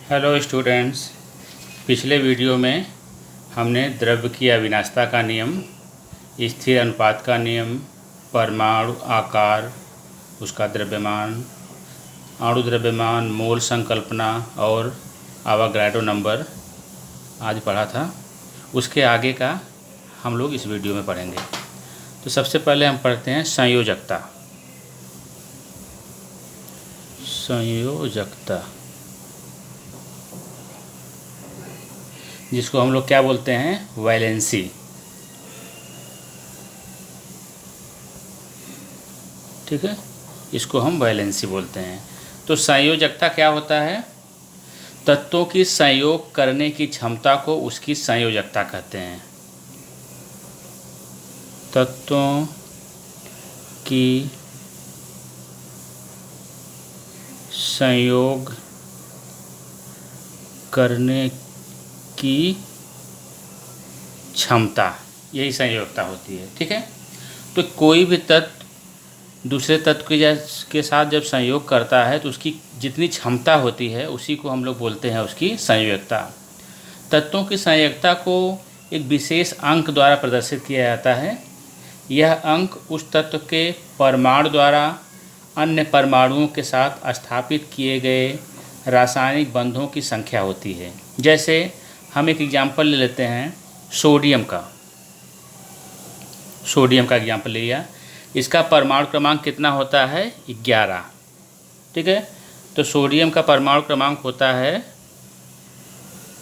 Hello students. पिछले video में हमने द्रव्य की अविनाशता का नियम, स्थिर अनुपात का नियम, परमाणु आकार, उसका द्रव्यमान, अणु द्रव्यमान, मोल संकल्पना और आवागाड्रो नंबर आदि पढ़ा था। उसके आगे का हम लोग इस वीडियो में पढ़ेंगे। तो सबसे पहले हम पढ़ते हैं संयोजकता। संयोजकता जिसको हम लोग क्या बोलते हैं, वैलेंसी। ठीक है, इसको हम वैलेंसी बोलते हैं। तो संयोजकता क्या होता है? तत्वों की संयोग करने की क्षमता को उसकी संयोजकता कहते हैं। तत्वों की संयोग करने की क्षमता, यही संयोजकता होती है। ठीक है, तो कोई भी तत्व दूसरे तत्व के साथ जब संयोग करता है तो उसकी जितनी क्षमता होती है उसी को हम लोग बोलते हैं उसकी संयोजकता। तत्वों की संयोजकता को एक विशेष अंक द्वारा प्रदर्शित किया जाता है। यह अंक उस तत्व के परमाणु द्वारा अन्य परमाणुओं के साथ स्थापित किए गए रासायनिक बंधों की संख्या होती है। जैसे हम एक एग्जाम्पल ले लेते हैं सोडियम का एग्जाम्पल ले लिया। इसका परमाणु क्रमांक कितना होता है? 11। ठीक है, तो सोडियम का परमाणु क्रमांक होता है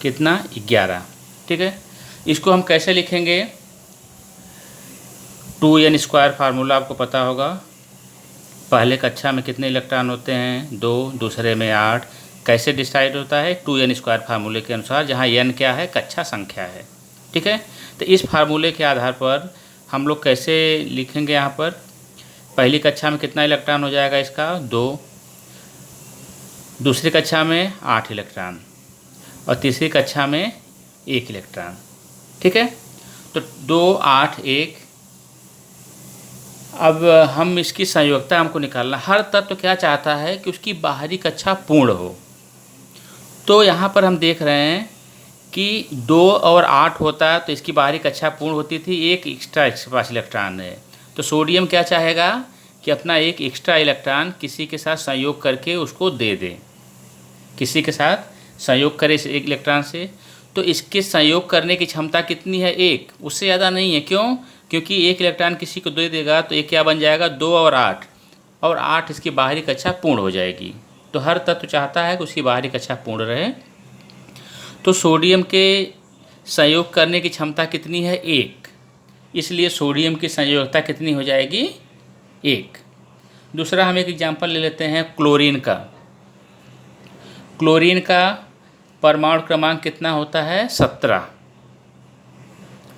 कितना? 11। ठीक है, इसको हम कैसे लिखेंगे? 2n² फार्मूला आपको पता होगा। पहले कक्षा में कितने इलेक्ट्रॉन होते हैं? 2, दूसरे में 8। कैसे डिसाइड होता है? 2n² फार्मूले के अनुसार, जहाँ n क्या है? कक्षा संख्या है। ठीक है, तो इस फार्मूले के आधार पर हम लोग कैसे लिखेंगे? यहाँ पर पहली कक्षा में कितना इलेक्ट्रॉन हो जाएगा इसका? 2। दूसरी कक्षा में 8 इलेक्ट्रॉन और तीसरी कक्षा में 1 इलेक्ट्रॉन। ठीक है, तो 2, 8, 1। अब हम इसकी संयोजकता हमको निकालना। हर तत्व क्या चाहता है कि उसकी बाहरी कक्षा पूर्ण हो। तो यहाँ पर हम देख रहे हैं कि 2 और 8 होता है तो इसकी बाहरी कक्षा पूर्ण होती थी। 1 एक्स्ट्रा इसके पास इलेक्ट्रॉन है, तो सोडियम क्या चाहेगा कि अपना 1 एक्स्ट्रा इलेक्ट्रॉन किसी के साथ संयोग करके उसको दे दे। किसी के साथ संयोग करे इस 1 इलेक्ट्रॉन से, तो इसके संयोग करने की क्षमता कितनी है? 1, उससे ज़्यादा नहीं है। क्यों? क्योंकि 1 इलेक्ट्रॉन किसी को दे देगा तो ये क्या बन जाएगा? 2 और 8 इसकी बाहरी कक्षा पूर्ण हो जाएगी। तो हर तत्व चाहता है कि उसकी बाहरी कक्षा पूर्ण रहे। तो सोडियम के संयोग करने की क्षमता कितनी है? 1। इसलिए सोडियम की संयोजकता कितनी हो जाएगी? 1। दूसरा हम एक एग्जाम्पल ले लेते हैं क्लोरीन का। क्लोरीन का परमाणु क्रमांक कितना होता है? 17।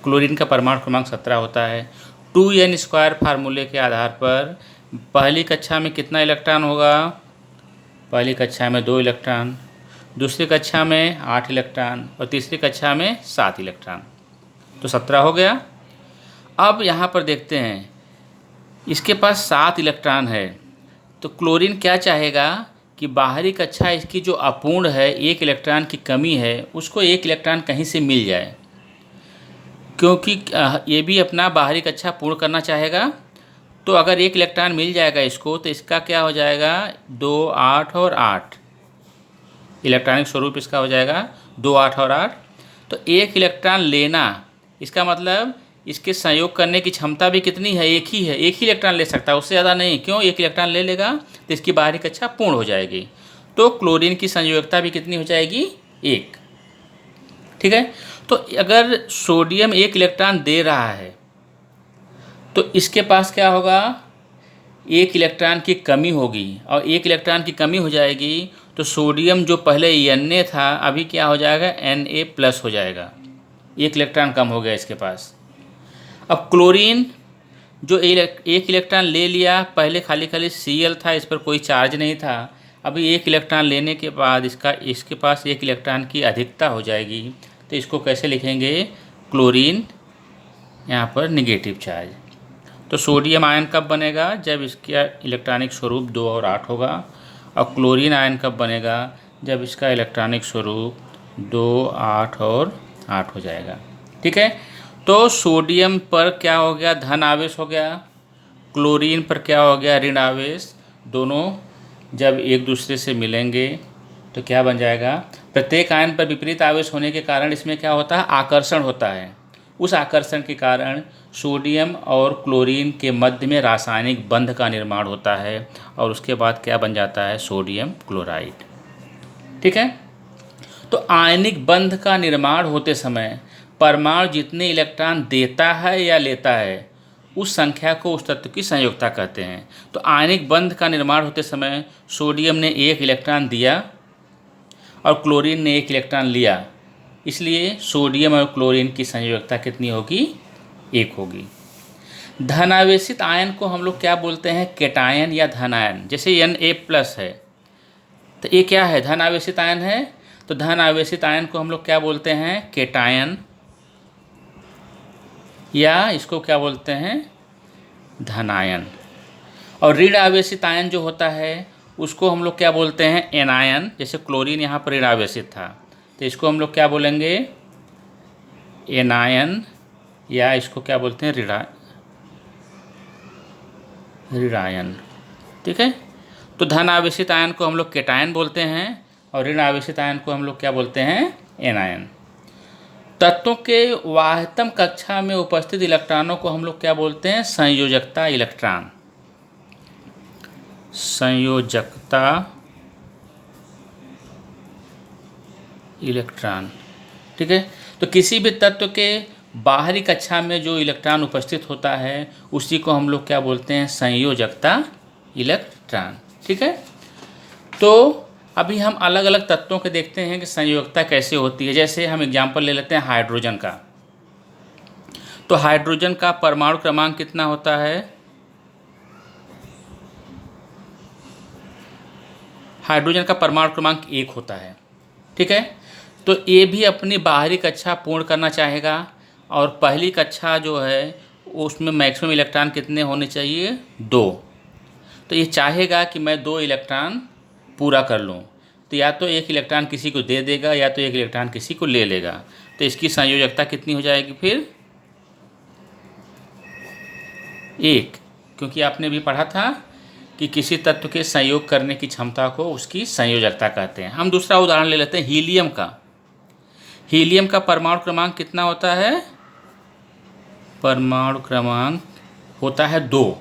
क्लोरीन का परमाणु क्रमांक 17 होता है। 2n² फार्मूले के आधार पर पहली कक्षा में कितना इलेक्ट्रॉन होगा? पहली कक्षा में 2 इलेक्ट्रॉन, दूसरी कक्षा में 8 इलेक्ट्रॉन और तीसरी कक्षा में 7 इलेक्ट्रॉन। तो 17 हो गया। अब यहाँ पर देखते हैं, इसके पास 7 इलेक्ट्रॉन है, तो क्लोरीन क्या चाहेगा कि बाहरी कक्षा इसकी जो अपूर्ण है, 1 इलेक्ट्रॉन की कमी है, उसको 1 इलेक्ट्रॉन कहीं से मिल जाए, क्योंकि ये भी अपना बाहरी कक्षा पूर्ण करना चाहेगा। तो अगर 1 इलेक्ट्रॉन मिल जाएगा इसको, तो इसका क्या हो जाएगा? 2, 8 और 8 इलेक्ट्रॉनिक स्वरूप इसका हो जाएगा 2, 8 और 8। तो 1 इलेक्ट्रॉन लेना, इसका मतलब इसके संयोग करने की क्षमता भी कितनी है? 1 ही है। 1 ही इलेक्ट्रॉन ले सकता है, उससे ज़्यादा नहीं। क्यों? 1 इलेक्ट्रॉन ले लेगा तो इसकी बाहरी कक्षा पूर्ण हो जाएगी। तो क्लोरीन की संयोजकता भी कितनी हो जाएगी? 1। ठीक है, तो अगर सोडियम 1 इलेक्ट्रॉन दे रहा है तो इसके पास क्या होगा? 1 इलेक्ट्रॉन की कमी होगी, और 1 इलेक्ट्रॉन की कमी हो जाएगी तो सोडियम जो पहले Na था अभी क्या हो जाएगा? Na+ हो जाएगा। 1 इलेक्ट्रॉन कम हो गया इसके पास। अब क्लोरीन जो 1 इलेक्ट्रॉन ले लिया, पहले खाली Cl था, इस पर कोई चार्ज नहीं था। अभी 1 इलेक्ट्रॉन लेने के बाद इसके पास 1 इलेक्ट्रॉन की अधिकता हो जाएगी। तो इसको कैसे लिखेंगे? क्लोरीन, यहाँ पर निगेटिव चार्ज। तो सोडियम आयन कब बनेगा? जब इसका इलेक्ट्रॉनिक स्वरूप 2 और 8 होगा। और क्लोरीन आयन कब बनेगा? जब इसका इलेक्ट्रॉनिक स्वरूप 2, 8 और 8 हो जाएगा। ठीक है, तो सोडियम पर क्या हो गया, धन आवेश हो गया, क्लोरीन पर क्या हो गया, ऋण आवेश। दोनों जब एक दूसरे से मिलेंगे तो क्या बन जाएगा, प्रत्येक आयन पर विपरीत आवेश होने के कारण इसमें क्या होता है, आकर्षण होता है। उस आकर्षण के कारण सोडियम और क्लोरीन के मध्य में रासायनिक बंध का निर्माण होता है और उसके बाद क्या बन जाता है, सोडियम क्लोराइड। ठीक है, तो आयनिक बंध का निर्माण होते समय परमाणु जितने इलेक्ट्रॉन देता है या लेता है उस संख्या को उस तत्व की संयोजकता कहते हैं। तो आयनिक बंध का निर्माण होते समय सोडियम ने 1 इलेक्ट्रॉन दिया और क्लोरीन ने 1 इलेक्ट्रॉन लिया, इसलिए सोडियम और क्लोरीन की संयोजकता कितनी होगी, 1 होगी। धनावेशित आयन को हम लोग क्या बोलते हैं, कैटायन या धनायन। जैसे Na+ है तो ये क्या है, धन आवेशित आयन है, तो धन आवेशित आयन को हम लोग क्या बोलते हैं, कैटायन, या इसको क्या बोलते हैं, धनायन। और ऋण आवेशित आयन जो होता है उसको हम लोग क्या बोलते हैं, एनायन। जैसे क्लोरीन यहाँ पर ऋण आवेशित था तो इसको हम लोग क्या बोलेंगे, एनायन, या इसको क्या बोलते हैं, ऋणायन। ठीक है, तो धन आवेशित आयन को हम लोग कैटायन बोलते हैं और ऋण आवेशित आयन को हम लोग क्या बोलते हैं, एनायन। तत्वों के वाह्यतम कक्षा में उपस्थित इलेक्ट्रॉनों को हम लोग क्या बोलते हैं, संयोजकता इलेक्ट्रॉन। संयोजकता इलेक्ट्रॉन। ठीक है, तो किसी भी तत्व के बाहरी कक्षा में जो इलेक्ट्रॉन उपस्थित होता है उसी को हम लोग क्या बोलते हैं, संयोजकता इलेक्ट्रॉन। ठीक है, तो अभी हम अलग अलग तत्वों के देखते हैं कि संयोजकता कैसे होती है। जैसे हम एग्जांपल ले लेते हैं हाइड्रोजन का। तो हाइड्रोजन का परमाणु क्रमांक कितना होता है, हाइड्रोजन का परमाणु क्रमांक 1 होता है। ठीक है, तो ये भी अपनी बाहरी कक्षा पूर्ण करना चाहेगा और पहली कक्षा जो है उसमें मैक्सिमम इलेक्ट्रॉन कितने होने चाहिए, 2। तो ये चाहेगा कि मैं 2 इलेक्ट्रॉन पूरा कर लूँ, तो या तो 1 इलेक्ट्रॉन किसी को दे देगा या तो 1 इलेक्ट्रॉन किसी को ले लेगा। तो इसकी संयोजकता कितनी हो जाएगी फिर, 1, क्योंकि आपने भी पढ़ा था कि किसी तत्व के संयोग करने की क्षमता को उसकी संयोजकता कहते हैं। हम दूसरा उदाहरण ले लेते हैं हीलियम का। हीलियम का परमाणु क्रमांक कितना होता है, परमाणु क्रमांक होता है 2।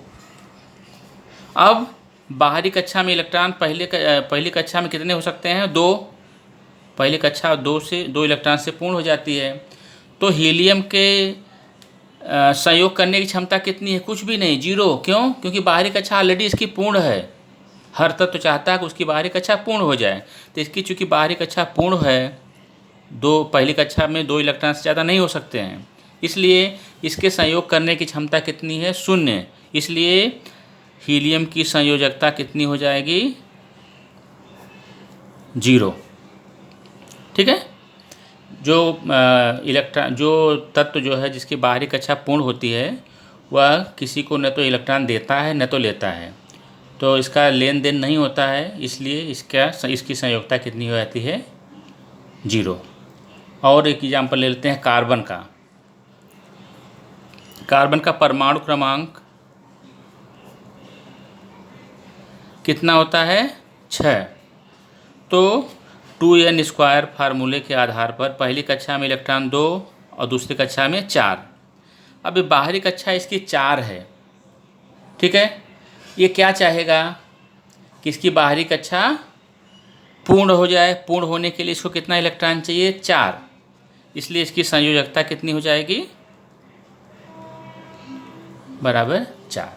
अब बाहरी कक्षा में इलेक्ट्रॉन पहली कक्षा में कितने हो सकते हैं, 2। पहली कक्षा 2 इलेक्ट्रॉन से पूर्ण हो जाती है। तो हीलियम के संयोग करने की क्षमता कितनी है, कुछ भी नहीं, 0। क्यों, क्योंकि बाहरी कक्षा ऑलरेडी इसकी पूर्ण है। हर तत्व चाहता है कि उसकी बाहरी कक्षा पूर्ण हो जाए, तो इसकी चूँकि बाहरी कक्षा पूर्ण है, पहली कक्षा में 2 इलेक्ट्रॉन से ज़्यादा नहीं हो सकते हैं, इसलिए इसके संयोग करने की क्षमता कितनी है, 0। इसलिए हीलियम की संयोजकता कितनी हो जाएगी, 0। ठीक है, जो तत्व जो है जिसकी बाहरी कक्षा पूर्ण होती है वह किसी को न तो इलेक्ट्रॉन देता है न तो लेता है, तो इसका लेन देन नहीं होता है, इसलिए इसकी संयोजकता कितनी हो जाती है, 0। और एक एग्जाम्पल ले लेते हैं कार्बन का। कार्बन का परमाणु क्रमांक कितना होता है, 6। तो 2n² फार्मूले के आधार पर पहली कक्षा में इलेक्ट्रॉन 2 और दूसरी कक्षा में 4। अब बाहरी कक्षा इसकी 4 है। ठीक है, ये क्या चाहेगा कि इसकी बाहरी कक्षा पूर्ण हो जाए। पूर्ण होने के लिए इसको कितना इलेक्ट्रॉन चाहिए, 4। इसलिए इसकी संयोजकता कितनी हो जाएगी, बराबर 4।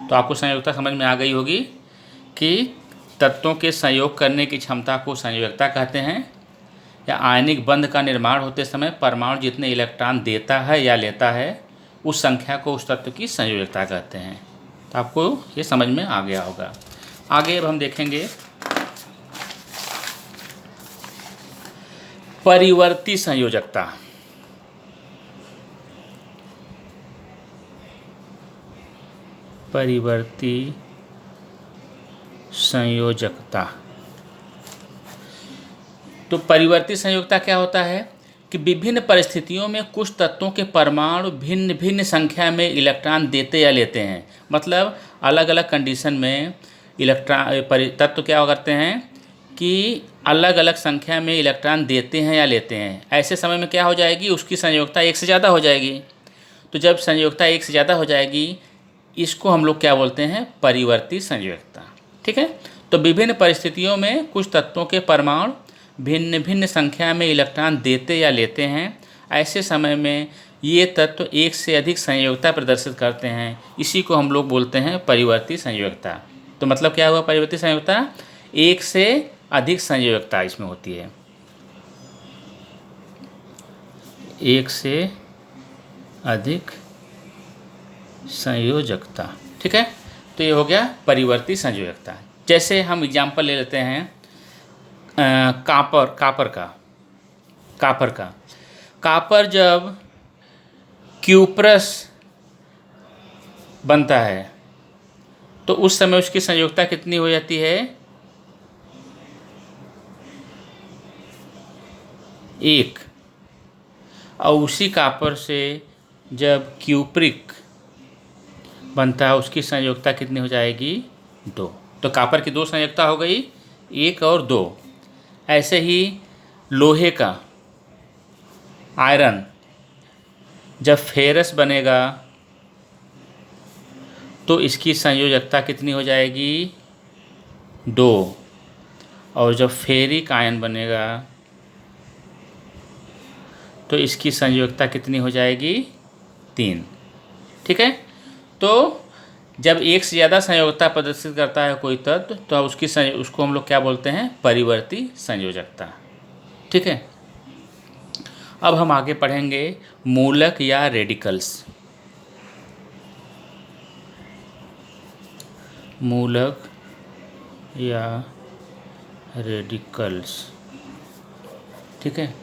तो आपको संयोजकता समझ में आ गई होगी कि तत्वों के संयोग करने की क्षमता को संयोजकता कहते हैं, या आयनिक बंध का निर्माण होते समय परमाणु जितने इलेक्ट्रॉन देता है या लेता है उस संख्या को उस तत्व की संयोजकता कहते हैं। तो आपको ये समझ में आ गया होगा। आगे अब हम देखेंगे परिवर्ती संयोजकता। परिवर्ती संयोजकता तो परिवर्ती संयोजकता क्या होता है कि विभिन्न परिस्थितियों में कुछ तत्वों के परमाणु भिन्न भिन्न संख्या में इलेक्ट्रॉन देते या लेते हैं। मतलब अलग अलग कंडीशन में तत्व क्या करते हैं कि अलग अलग संख्या में इलेक्ट्रॉन देते हैं या लेते हैं। ऐसे समय में क्या हो जाएगी, उसकी संयोजकता एक से ज़्यादा हो जाएगी। तो जब संयोजकता एक से ज़्यादा हो जाएगी, इसको हम लोग क्या बोलते हैं, परिवर्ती संयोजकता। ठीक है। तो विभिन्न परिस्थितियों में कुछ तत्वों के परमाणु भिन्न भिन्न संख्या में इलेक्ट्रॉन देते या लेते हैं। ऐसे समय में ये तत्व एक से अधिक संयोजकता प्रदर्शित करते हैं। इसी को हम लोग बोलते हैं परिवर्ती संयोजकता। तो मतलब क्या हुआ परिवर्ती संयोजकता, एक से अधिक संयोजकता इसमें होती है, एक से अधिक संयोजकता। ठीक है। तो ये हो गया परिवर्ती संयोजकता। जैसे हम एग्जाम्पल ले लेते हैं कापर जब क्यूप्रस बनता है तो उस समय उसकी संयोजकता कितनी हो जाती है, 1। और उसी कापर से जब क्यूप्रिक बनता है उसकी संयोजकता कितनी हो जाएगी, 2। तो कापर की 2 संयोजकता हो गई, 1 और 2। ऐसे ही लोहे का आयरन जब फेरस बनेगा तो इसकी संयोजकता कितनी हो जाएगी, 2। और जब फेरिक आयन बनेगा तो इसकी संयोजकता कितनी हो जाएगी, 3। ठीक है। तो जब एक से ज़्यादा संयोजकता प्रदर्शित करता है कोई तत्व तो उसको हम लोग क्या बोलते हैं, परिवर्ती संयोजकता। ठीक है। अब हम आगे पढ़ेंगे मूलक या रेडिकल्स। मूलक या रेडिकल्स। ठीक है।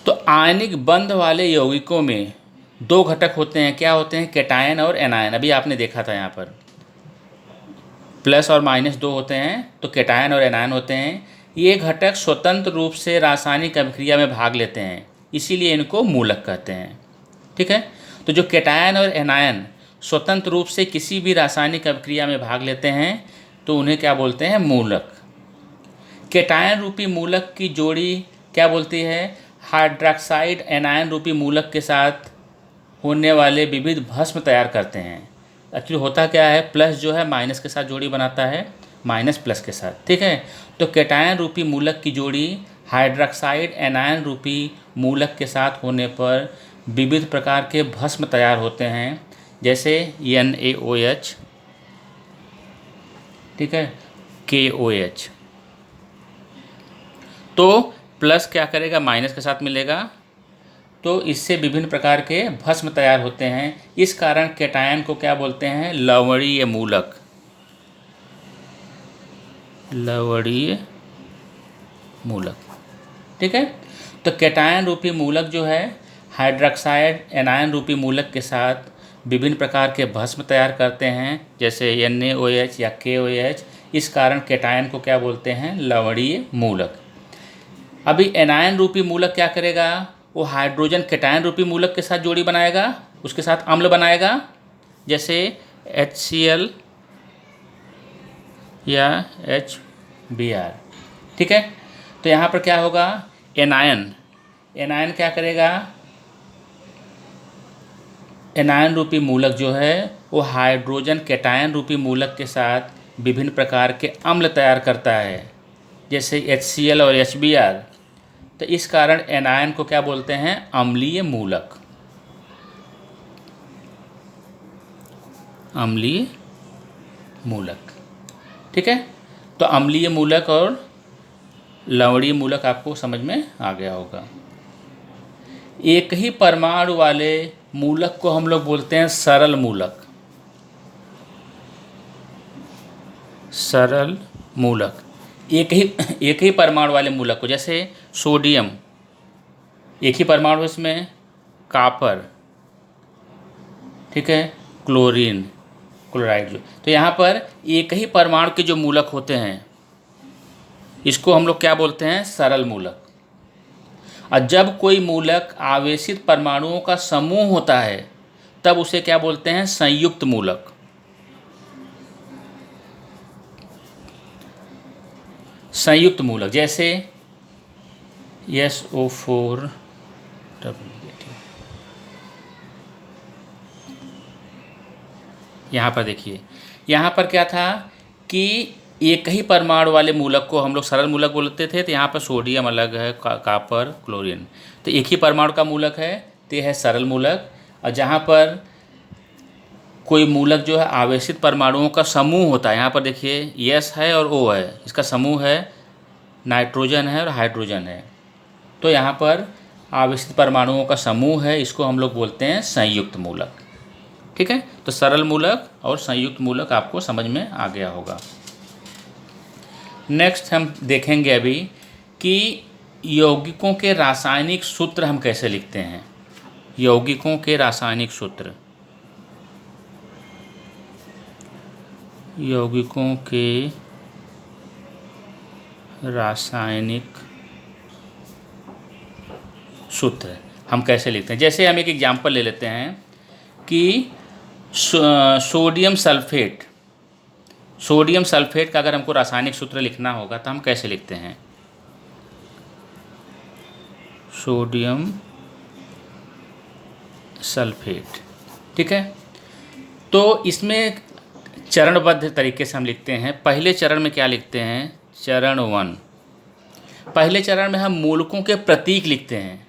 तो आयनिक बंध वाले यौगिकों में 2 घटक होते हैं। क्या होते हैं, कैटायन और एनायन। अभी आपने देखा था यहाँ पर प्लस और माइनस 2 होते हैं, तो कैटायन और एनायन होते हैं। ये घटक स्वतंत्र रूप से रासायनिक अभिक्रिया में भाग लेते हैं, इसीलिए इनको मूलक कहते हैं। ठीक है। तो जो कैटायन और एनायन स्वतंत्र रूप से किसी भी रासायनिक अभिक्रिया में भाग लेते हैं तो उन्हें क्या बोलते हैं, मूलक। कैटायन रूपी मूलक की जोड़ी क्या बोलती है, हाइड्रॉक्साइड एनायन रूपी मूलक के साथ होने वाले विविध भस्म तैयार करते हैं। एक्चुअली होता क्या है, प्लस जो है माइनस के साथ जोड़ी बनाता है, माइनस प्लस के साथ। ठीक है। तो कैटायन रूपी मूलक की जोड़ी हाइड्रॉक्साइड एनायन रूपी मूलक के साथ होने पर विविध प्रकार के भस्म तैयार होते हैं, जैसे NaOH, ठीक है, KOH। तो प्लस क्या करेगा, माइनस के साथ मिलेगा, तो इससे विभिन्न प्रकार के भस्म तैयार होते हैं। इस कारण कैटायन को क्या बोलते हैं, लवणीय मूलक। लवणीय मूलक। ठीक है। तो कैटायन रूपी मूलक जो है हाइड्रॉक्साइड एनायन रूपी मूलक के साथ विभिन्न प्रकार के भस्म तैयार करते हैं, जैसे NaOH या KOH। इस कारण कैटायन को क्या बोलते हैं, लवणीय मूलक। अभी एनायन रूपी मूलक क्या करेगा, वो हाइड्रोजन कैटायन रूपी मूलक के साथ जोड़ी बनाएगा, उसके साथ अम्ल बनाएगा, जैसे HCl या HBr। ठीक है। तो यहाँ पर क्या होगा, एनायन क्या करेगा, एनायन रूपी मूलक जो है वो हाइड्रोजन कैटायन रूपी मूलक के साथ विभिन्न प्रकार के अम्ल तैयार करता है, जैसे HCl और HBr। तो इस कारण एनायन को क्या बोलते हैं, अम्लीय मूलक। अम्लीय मूलक। ठीक है। तो अम्लीय मूलक और लवणीय मूलक आपको समझ में आ गया होगा। एक ही परमाणु वाले मूलक को हम लोग बोलते हैं सरल मूलक। सरल मूलक। एक ही परमाणु वाले मूलक को, जैसे सोडियम, एक ही परमाणु इसमें, कापर, ठीक है, क्लोरीन, क्लोराइड। जो तो यहाँ पर एक ही परमाणु के जो मूलक होते हैं इसको हम लोग क्या बोलते हैं? सरल मूलक। और जब कोई मूलक आवेशित परमाणुओं का समूह होता है तब उसे क्या बोलते हैं? संयुक्त मूलक। संयुक्त मूलक जैसे SO4 यहाँ पर देखिए, यहाँ पर क्या था कि एक ही परमाणु वाले मूलक को हम लोग सरल मूलक बोलते थे, तो यहाँ पर सोडियम अलग है, कॉपर, क्लोरीन, तो एक ही परमाणु का मूलक है तो यह है सरल मूलक। और जहाँ पर कोई मूलक जो है आवेशित परमाणुओं का समूह होता है, यहाँ पर देखिए S है और O है, इसका समूह है, नाइट्रोजन है और हाइड्रोजन है, तो यहाँ पर आवेशित परमाणुओं का समूह है, इसको हम लोग बोलते हैं संयुक्त मूलक। ठीक है, तो सरल मूलक और संयुक्त मूलक आपको समझ में आ गया होगा। नेक्स्ट हम देखेंगे अभी कि यौगिकों के रासायनिक सूत्र हम कैसे लिखते हैं। यौगिकों के रासायनिक सूत्र, यौगिकों के रासायनिक सूत्र हम कैसे लिखते हैं। जैसे हम एक एग्जाम्पल ले लेते हैं कि सोडियम सल्फेट, सोडियम सल्फेट का अगर हमको रासायनिक सूत्र लिखना होगा तो हम कैसे लिखते हैं? Sodium sulphate. ठीक है, तो इसमें चरणबद्ध तरीके से हम लिखते हैं। पहले चरण में क्या लिखते हैं? चरण 1, पहले चरण में हम मूलकों के प्रतीक लिखते हैं।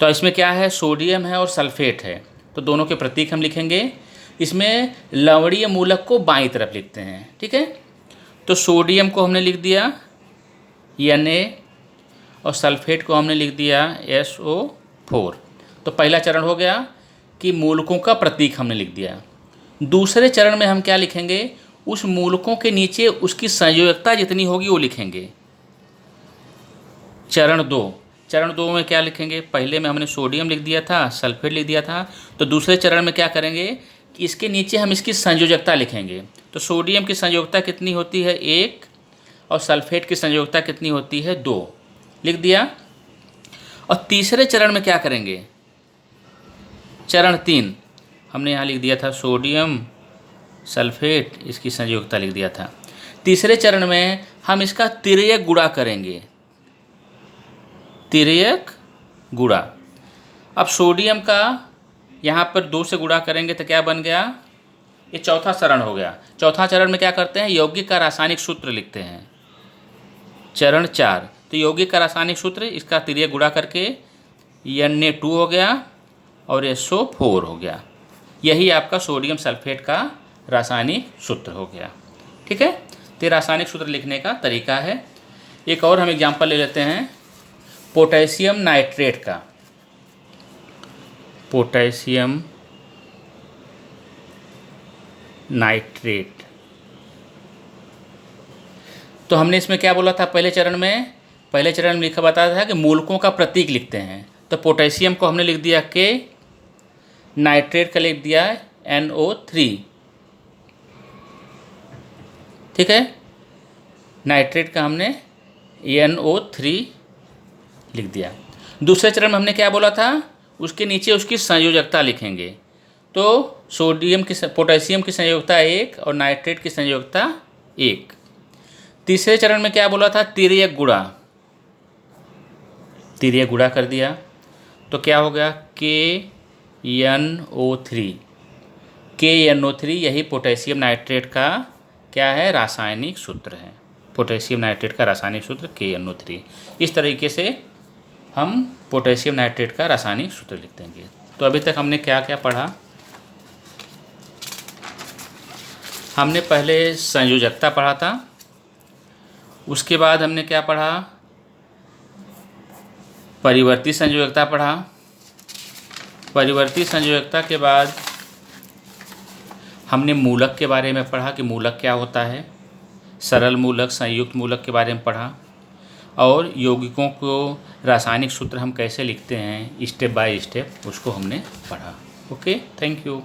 तो इसमें क्या है? सोडियम है और सल्फेट है, तो दोनों के प्रतीक हम लिखेंगे। इसमें लवणीय मूलक को बाईं तरफ लिखते हैं। ठीक है, तो सोडियम को हमने लिख दिया Na और सल्फेट को हमने लिख दिया SO4। तो पहला चरण हो गया कि मूलकों का प्रतीक हमने लिख दिया। दूसरे चरण में हम क्या लिखेंगे? उस मूलकों के नीचे उसकी संयोजकता जितनी होगी वो लिखेंगे। चरण 2, चरण 2 में क्या लिखेंगे? पहले में हमने सोडियम लिख दिया था, सल्फेट लिख दिया था, तो दूसरे चरण में क्या करेंगे कि इसके नीचे हम इसकी संयोजकता लिखेंगे। तो सोडियम की संयोजकता कितनी होती है? 1, और सल्फेट की संयोजकता कितनी होती है? 2, लिख दिया। और तीसरे चरण में क्या करेंगे? चरण 3 हमने यहाँ लिख दिया था सोडियम सल्फेट, इसकी संयोजकता लिख दिया था। तीसरे चरण में हम इसका तिर्यक गुणा करेंगे, तिर्यक गुणा। अब सोडियम का यहाँ पर 2 से गुणा करेंगे तो क्या बन गया? ये चौथा चरण हो गया। चौथा चरण में क्या करते हैं? यौगिक का रासायनिक सूत्र लिखते हैं। चरण 4, तो यौगिक का रासायनिक सूत्र, इसका तिर्यक गुणा करके Na2 हो गया और SO4 हो गया। यही आपका सोडियम सल्फेट का रासायनिक सूत्र हो गया। ठीक है, तो रासायनिक सूत्र लिखने का तरीका है। एक और हम एग्जाम्पल ले लेते हैं पोटेशियम नाइट्रेट का। पोटेशियम नाइट्रेट, तो हमने इसमें क्या बोला था? पहले चरण में लिखा बताया था कि मूलकों का प्रतीक लिखते हैं। तो पोटेशियम को हमने लिख दिया K, नाइट्रेट का लिख दिया NO3। ठीक है, नाइट्रेट का हमने NO3 लिख दिया। दूसरे चरण में हमने क्या बोला था? उसके नीचे उसकी संयोजकता लिखेंगे। तो पोटेशियम की संयोजकता 1 और नाइट्रेट की संयोजकता 1। तीसरे चरण में क्या बोला था? तिर्यक गुणा, तिर्यक गुणा कर दिया तो क्या हो गया? KNO3, यही पोटेशियम नाइट्रेट का क्या है? रासायनिक सूत्र है। पोटेशियम नाइट्रेट का रासायनिक सूत्र KNO3। इस तरीके से हम पोटेशियम नाइट्रेट का रासायनिक सूत्र लिखते हैं। तो अभी तक हमने क्या क्या पढ़ा? हमने पहले संयोजकता पढ़ा था, उसके बाद हमने क्या पढ़ा? परिवर्ती संयोजकता पढ़ा। परिवर्ती संयोजकता के बाद हमने मूलक के बारे में पढ़ा कि मूलक क्या होता है, सरल मूलक, संयुक्त मूलक के बारे में पढ़ा, और यौगिकों को रासायनिक सूत्र हम कैसे लिखते हैं स्टेप बाय स्टेप, उसको हमने पढ़ा। Okay, thank you.